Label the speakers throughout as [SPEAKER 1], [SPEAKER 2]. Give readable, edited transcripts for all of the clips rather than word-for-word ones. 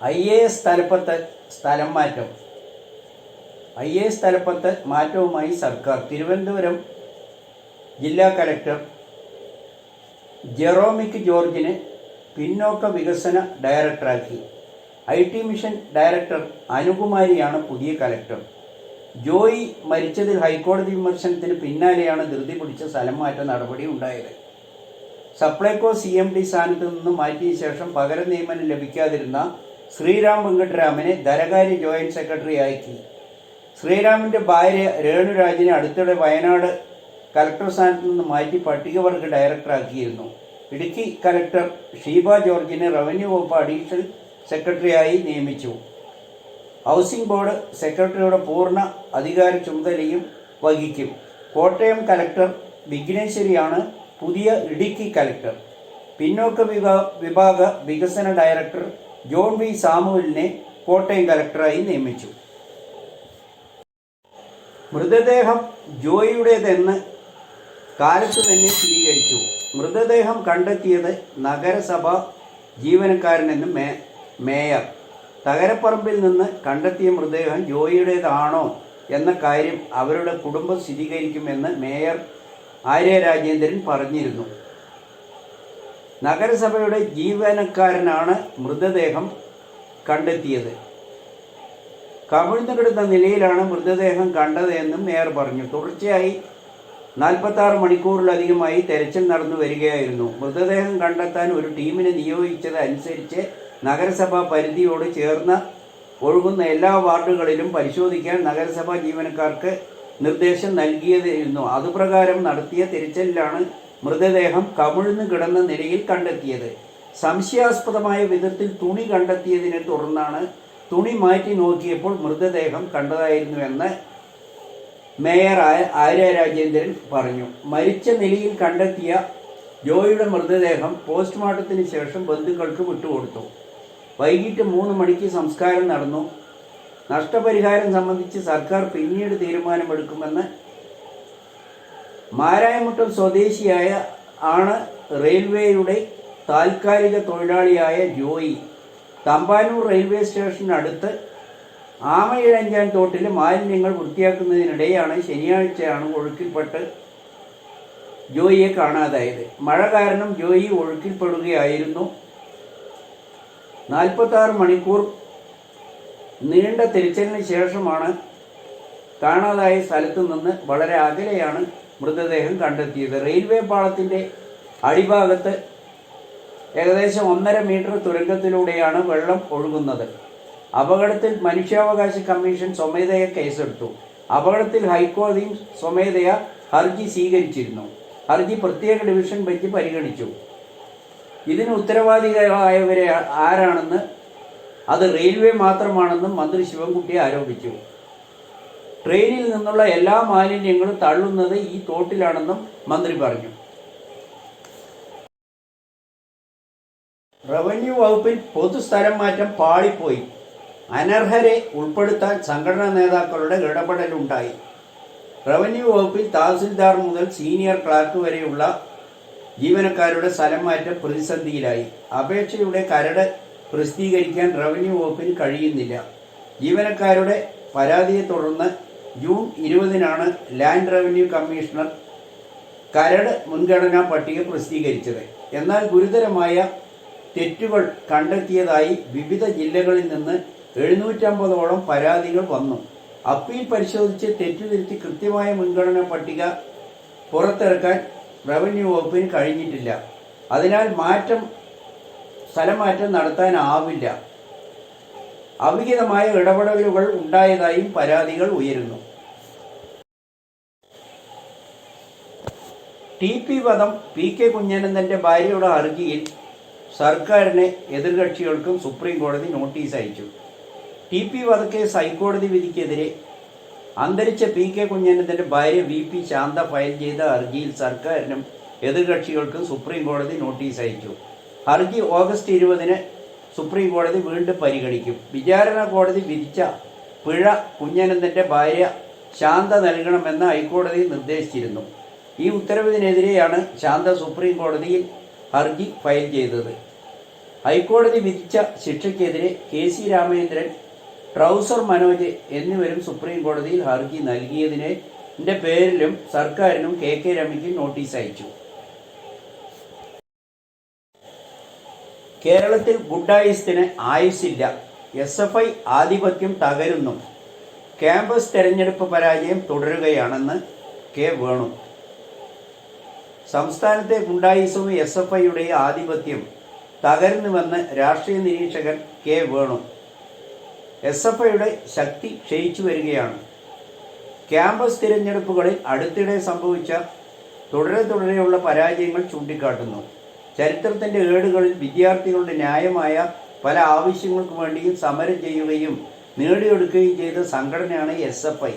[SPEAKER 1] IAS തലപ്പത്ത് സ്ഥലം മാറ്റം. IAS തലപ്പത്ത് മാറ്റവുമായി സർക്കാർ. തിരുവനന്തപുരം ജില്ലാ കലക്ടർ ജെറോമിക് ജോർജിനെ പിന്നോക്ക വികസന ഡയറക്ടറാക്കി. IT മിഷൻ ഡയറക്ടർ അനുകുമാരിയാണ് പുതിയ കലക്ടർ. ജോയി മരിച്ചതിൽ ഹൈക്കോടതി വിമർശനത്തിന് പിന്നാലെയാണ് ധൃതി പിടിച്ച സ്ഥലം മാറ്റ നടപടി ഉണ്ടായത്. സപ്ലൈകോ CMD സ്ഥാനത്ത് നിന്ന് മാറ്റിയ ശേഷം പകരം നിയമനം ലഭിക്കാതിരുന്ന ശ്രീറാം വെങ്കിട്ടരാമനെ ധനകാര്യ ജോയിന്റ് സെക്രട്ടറി ആക്കി. ശ്രീറാമിൻ്റെ ഭാര്യ രേണുരാജിനെ അടുത്തിടെ വയനാട് കലക്ടർ സ്ഥാനത്ത് നിന്ന് മാറ്റി പട്ടികവർഗ ഡയറക്ടറാക്കിയിരുന്നു. ഇടുക്കി കലക്ടർ ഷീബ ജോർജിനെ റവന്യൂ വകുപ്പ് അഡീഷണൽ സെക്രട്ടറിയായി നിയമിച്ചു. ഹൗസിംഗ് ബോർഡ് സെക്രട്ടറിയുടെ പൂർണ്ണ അധികാര ചുമതലയും വഹിക്കും. കോട്ടയം കലക്ടർ വിഘ്നേശ്വരിയാണ് പുതിയ ഇടുക്കി കലക്ടർ. പിന്നോക്ക വിഭാഗ വികസന ഡയറക്ടർ ജോൺ വി സാമുവലിനെ കോട്ടയം കലക്ടറായി നിയമിച്ചു. മൃതദേഹം ജോയിയുടേതെന്ന് കാലത്ത് തന്നെ സ്ഥിരീകരിച്ചു. മൃതദേഹം കണ്ടെത്തിയത് നഗരസഭ ജീവനക്കാരനെന്ന് മേയർ. തകരപ്പറമ്പിൽ നിന്ന് കണ്ടെത്തിയ മൃതദേഹം ജോയിയുടേതാണോ എന്ന കാര്യം അവരുടെ കുടുംബം സ്ഥിരീകരിക്കുമെന്ന് മേയർ ആര്യ രാജേന്ദ്രൻ പറഞ്ഞിരുന്നു. നഗരസഭയുടെ ജീവനക്കാരനാണ് മൃതദേഹം കണ്ടെത്തിയത്. കമിഴ്ന്നു കിടന്ന നിലയിലാണ് മൃതദേഹം കണ്ടതെന്നും മേയർ പറഞ്ഞു. തുടർച്ചയായി 46 മണിക്കൂറിലധികമായി തെരച്ചിൽ നടന്നു വരികയായിരുന്നു. മൃതദേഹം കണ്ടെത്താൻ ഒരു ടീമിനെ നിയോഗിച്ചത് അനുസരിച്ച് നഗരസഭാ പരിധിയോട് ചേർന്ന് ഒഴുകുന്ന എല്ലാ വാർഡുകളിലും പരിശോധിക്കാൻ നഗരസഭാ ജീവനക്കാർക്ക് നിർദ്ദേശം നൽകിയതായിരുന്നു. അതുപ്രകാരം നടത്തിയ തിരച്ചിലിലാണ് മൃതദേഹം കമിഴ്ന്നു കിടന്ന നിലയിൽ കണ്ടെത്തിയത്. സംശയാസ്പദമായ വിധത്തിൽ തുണി കണ്ടെത്തിയതിനെ തുടർന്നാണ് തുണി മാറ്റി നോക്കിയപ്പോൾ മൃതദേഹം കണ്ടതായിരുന്നുവെന്ന് മേയർ ആര്യ രാജേന്ദ്രൻ പറഞ്ഞു. മരിച്ച നിലയിൽ കണ്ടെത്തിയ ജോയിയുടെ മൃതദേഹം പോസ്റ്റ്മോർട്ടത്തിന് ശേഷം ബന്ധുക്കൾക്ക് വിട്ടുകൊടുത്തു. വൈകിട്ട് 3 മണിക്ക് സംസ്കാരം നടന്നു. നഷ്ടപരിഹാരം സംബന്ധിച്ച് സർക്കാർ പിന്നീട് തീരുമാനമെടുക്കുമെന്ന് മാരായമുട്ടം സ്വദേശിയായ ആണ് റെയിൽവേയുടെ താൽക്കാലിക തൊഴിലാളിയായ ജോയി. തമ്പാനൂർ റെയിൽവേ സ്റ്റേഷനടുത്ത് ആമയിഴഞ്ചാൻ തോട്ടിലെ മാലിന്യങ്ങൾ വൃത്തിയാക്കുന്നതിനിടെയാണ് ശനിയാഴ്ചയാണ് ഒഴുക്കിൽപ്പെട്ട് ജോയിയെ കാണാതായത്. മഴ കാരണം ജോയി ഒഴുക്കിൽപ്പെടുകയായിരുന്നു. 46 മണിക്കൂർ നീണ്ട തിരച്ചിലിന് ശേഷമാണ് കാണാതായ സ്ഥലത്തു നിന്ന് വളരെ അകലെയാണ് മൃതദേഹം കണ്ടെത്തിയത്. റെയിൽവേ പാളത്തിൻ്റെ അടിഭാഗത്ത് ഏകദേശം 1.5 മീറ്റർ തുരങ്കത്തിലൂടെയാണ് വെള്ളം ഒഴുകുന്നത്. അപകടത്തിൽ മനുഷ്യാവകാശ കമ്മീഷൻ സ്വമേധയാ കേസെടുത്ു. അപകടത്തിൽ ഹൈക്കോടതിയും സ്വമേധയാ ഹർജി സ്വീകരിച്ചിരുന്നു. ഹർജി പ്രത്യേക ഡിവിഷൻ ബെഞ്ച് പരിഗണിച്ചു. ഇതിന് ഉത്തരവാദികളായവരെ ആരാണെന്ന് അത് റെയിൽവേ മാത്രമാണെന്നും മന്ത്രി ശിവൻകുട്ടി ആരോപിച്ചു. ട്രെയിനിൽ നിന്നുള്ള എല്ലാ മാലിന്യങ്ങളും തള്ളുന്നത് ഈ തോട്ടിലാണെന്നും മന്ത്രി പറഞ്ഞു. റവന്യൂ വകുപ്പിൽ പൊതുസ്ഥലം മാറ്റം പാളിപ്പോയി. അനർഹരെ ഉൾപ്പെടുത്താൻ സംഘടനാ നേതാക്കളുടെ ഇടപെടലുണ്ടായി. റവന്യൂ വകുപ്പിൽ തഹസിൽദാർ മുതൽ സീനിയർ ക്ലാർക്ക് വരെയുള്ള ജീവനക്കാരുടെ സ്ഥലം മാറ്റം പ്രതിസന്ധിയിലായി. അപേക്ഷയുടെ കരട് പ്രസിദ്ധീകരിക്കാൻ റവന്യൂ വകുപ്പിന് കഴിയുന്നില്ല. ജീവനക്കാരുടെ പരാതിയെ തുടർന്ന് ജൂൺ 20-നാണ് ലാൻഡ് റവന്യൂ കമ്മീഷണർ കരട് മുൻഗണനാ പട്ടിക പ്രസിദ്ധീകരിച്ചത്. എന്നാൽ ഗുരുതരമായ തെറ്റുകൾ കണ്ടെത്തിയതായി വിവിധ ജില്ലകളിൽ നിന്ന് 750ഓളം പരാതികൾ വന്നു. അപ്പീൽ പരിശോധിച്ച് തെറ്റുതിരുത്തി കൃത്യമായ മുൻഗണനാ പട്ടിക പുറത്തിറക്കാൻ റവന്യൂ വകുപ്പിന് കഴിഞ്ഞിട്ടില്ല. അതിനാൽ സ്ഥലം മാറ്റം നടത്താനാവില്ല. അവിഹിതമായ ഇടപെടലുകൾ ഉണ്ടായതായും പരാതികൾ ഉയരുന്നു. TP വധം PK കുഞ്ഞനന്തൻ്റെ ഭാര്യയുടെ ഹർജിയിൽ സർക്കാരിന് എതിർകക്ഷികൾക്കും സുപ്രീം കോടതി നോട്ടീസ് അയച്ചു. TP വധക്കേസ് ഹൈക്കോടതി വിധിക്കെതിരെ അന്തരിച്ച PK കുഞ്ഞനന്തൻ്റെ ഭാര്യ VP ശാന്ത ഫയൽ ചെയ്ത ഹർജിയിൽ സർക്കാരിനും എതിർകക്ഷികൾക്കും സുപ്രീം കോടതി നോട്ടീസ് അയച്ചു. ഹർജി ഓഗസ്റ്റ് 20-ന് സുപ്രീം കോടതി വീണ്ടും പരിഗണിക്കും. വിചാരണ കോടതി വിധിച്ച പിഴ കുഞ്ഞനന്തൻ്റെ ഭാര്യ ശാന്ത നൽകണമെന്ന് ഹൈക്കോടതി നിർദ്ദേശിച്ചിരുന്നു. ഈ ഉത്തരവിനെതിരെയാണ് ശാന്ത സുപ്രീം കോടതിയിൽ ഹർജി ഫയൽ ചെയ്തത്. ഹൈക്കോടതി വിധിച്ച ശിക്ഷയ്ക്കെതിരെ KC രാമേന്ദ്രൻ, ട്രൗസർ മനോജ് എന്നിവരും സുപ്രീം കോടതിയിൽ ഹർജി നൽകിയതിന്റെ പേരിലും സർക്കാരിനും KK രമയ്ക്കും നോട്ടീസ് അയച്ചു. കേരളത്തിൽ ഗുണ്ടായിസത്തിന് ആയുസ്സില്ല, SFI ആധിപത്യം തകരുന്നു, ക്യാമ്പസ് തെരഞ്ഞെടുപ്പ് പരാജയം തുടരുകയാണെന്ന് K. വേണു. സംസ്ഥാനത്തെ ഗുണ്ടായിസവും SFIയുടെ ആധിപത്യം തകരുന്നുവെന്ന് രാഷ്ട്രീയ നിരീക്ഷകൻ K. വേണു. SFIയുടെ ശക്തി ക്ഷയിച്ചു വരികയാണ്. ക്യാമ്പസ് തിരഞ്ഞെടുപ്പുകളിൽ അടുത്തിടെ സംഭവിച്ച തുടരെയുള്ള പരാജയങ്ങൾ ചൂണ്ടിക്കാട്ടുന്നു. ചരിത്രത്തിൻ്റെ ഏടുകളിൽ വിദ്യാർത്ഥികളുടെ ന്യായമായ പല ആവശ്യങ്ങൾക്ക് വേണ്ടിയും സമരം ചെയ്യുകയും നേടിയെടുക്കുകയും ചെയ്ത സംഘടനയാണ് SFI.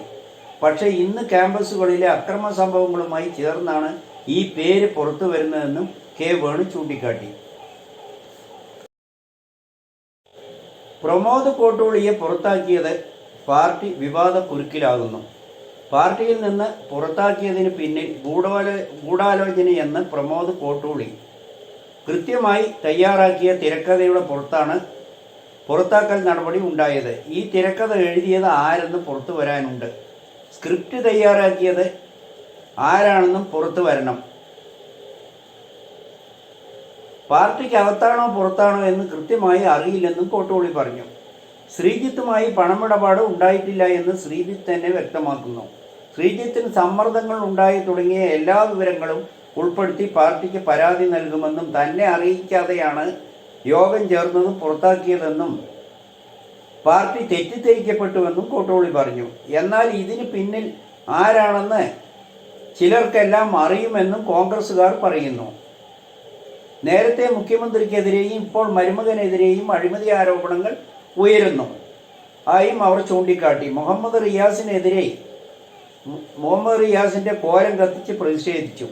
[SPEAKER 1] പക്ഷേ ഇന്ന് ക്യാമ്പസുകളിലെ അക്രമ സംഭവങ്ങളുമായി ചേർന്നാണ് ഈ പേര് പുറത്തു വരുന്നതെന്നും K. വേണു ചൂണ്ടിക്കാട്ടി. പ്രമോദ് കോട്ടൂളിയെ പുറത്താക്കിയത് പാർട്ടി വിവാദക്കുരുക്കിലാകുന്നു. പാർട്ടിയിൽ നിന്ന് പുറത്താക്കിയതിന് പിന്നിൽ ഗൂഢാലോചനയെന്ന് പ്രമോദ് കോട്ടൂളി. കൃത്യമായി തയ്യാറാക്കിയ തിരക്കഥയുടെ പുറത്താണ് പുറത്താക്കൽ നടപടി ഉണ്ടായത്. ഈ തിരക്കഥ എഴുതിയത് ആരെന്ന് പുറത്തു വരാനുണ്ട്. സ്ക്രിപ്റ്റ് തയ്യാറാക്കിയത് ആരാണെന്നും പുറത്തു വരണം. പാർട്ടിക്ക് അകത്താണോ പുറത്താണോ എന്ന് കൃത്യമായി അറിയില്ലെന്നും കോട്ടൂളി പറഞ്ഞു. ശ്രീജിത്തുമായി പണമിടപാട് ഉണ്ടായിട്ടില്ല എന്ന് ശ്രീജിത്ത് തന്നെ വ്യക്തമാക്കുന്നു. ശ്രീജിത്തിന് സമ്മർദ്ദങ്ങൾ ഉണ്ടായി തുടങ്ങിയ എല്ലാ വിവരങ്ങളും ഉൾപ്പെടുത്തി പാർട്ടിക്ക് പരാതി നൽകുമെന്നും തന്നെ അറിയിക്കാതെയാണ് യോഗം ചേർന്നതും പുറത്താക്കിയതെന്നും പാർട്ടി തെറ്റിദ്ധരിക്കപ്പെട്ടുവെന്നും കോട്ടൂളി പറഞ്ഞു. എന്നാൽ ഇതിന് പിന്നിൽ ആരാണെന്ന് ചിലർക്കെല്ലാം അറിയുമെന്നും കോൺഗ്രസുകാർ പറയുന്നു. നേരത്തെ മുഖ്യമന്ത്രിക്കെതിരെയും ഇപ്പോൾ മരുമകനെതിരെയും അഴിമതി ആരോപണങ്ങൾ ഉയരുന്നു ആയും അവർ ചൂണ്ടിക്കാട്ടി. മുഹമ്മദ് റിയാസിന്റെ കോലം കത്തിച്ച് പ്രതിഷേധിച്ചു.